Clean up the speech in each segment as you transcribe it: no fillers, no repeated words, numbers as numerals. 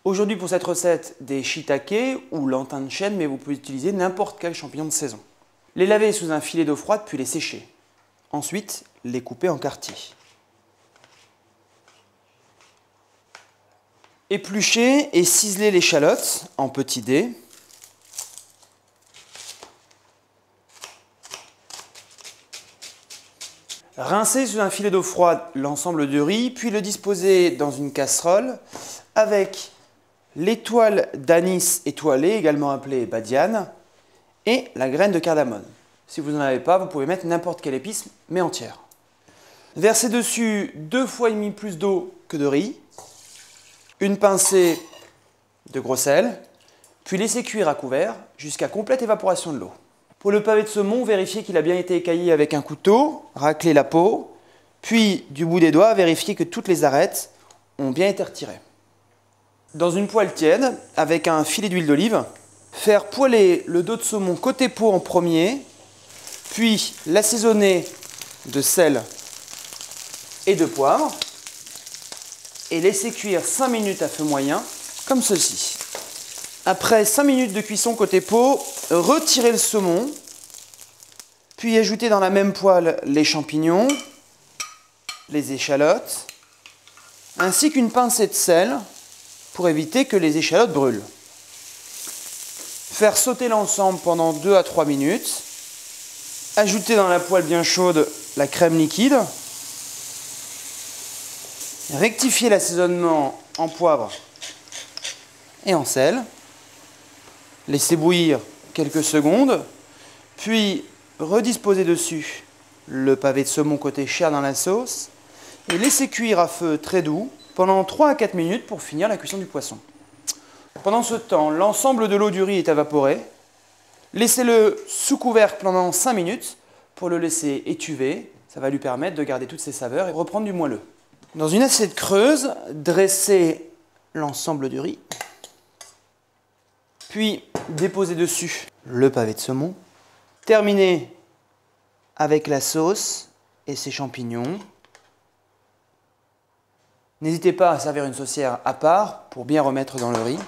Aujourd'hui pour cette recette, des shiitake ou lantin de chêne, mais vous pouvez utiliser n'importe quel champignon de saison. Les laver sous un filet d'eau froide puis les sécher. Ensuite, les couper en quartiers. Éplucher et ciseler l'échalote en petits dés. Rincer sous un filet d'eau froide l'ensemble du riz, puis le disposer dans une casserole avec l'étoile d'anis étoilée, également appelée badiane, et la graine de cardamome. Si vous n'en avez pas, vous pouvez mettre n'importe quelle épice, mais entière. Versez dessus 2,5 fois plus d'eau que de riz, une pincée de gros sel, puis laissez cuire à couvert jusqu'à complète évaporation de l'eau. Pour le pavé de saumon, vérifiez qu'il a bien été écaillé avec un couteau, raclez la peau, puis du bout des doigts, vérifiez que toutes les arêtes ont bien été retirées. Dans une poêle tiède, avec un filet d'huile d'olive, faire poêler le dos de saumon côté peau en premier, puis l'assaisonner de sel et de poivre, et laisser cuire 5 minutes à feu moyen, comme ceci. Après 5 minutes de cuisson côté peau, retirez le saumon, puis ajoutez dans la même poêle les champignons, les échalotes, ainsi qu'une pincée de sel pour éviter que les échalotes brûlent. Faire sauter l'ensemble pendant 2 à 3 minutes. Ajouter dans la poêle bien chaude la crème liquide. Rectifier l'assaisonnement en poivre et en sel. Laisser bouillir quelques secondes, puis redisposer dessus le pavé de saumon côté chair dans la sauce et laisser cuire à feu très doux pendant 3 à 4 minutes pour finir la cuisson du poisson. Pendant ce temps, l'ensemble de l'eau du riz est évaporé. Laissez-le sous couvercle pendant 5 minutes pour le laisser étuver. Ça va lui permettre de garder toutes ses saveurs et reprendre du moelleux. Dans une assiette creuse, dressez l'ensemble du riz. Puis déposez dessus le pavé de saumon. Terminez avec la sauce et ses champignons. N'hésitez pas à servir une saucière à part pour bien remettre dans le riz.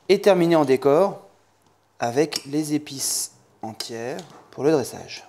Et terminez en décor avec les épices entières pour le dressage.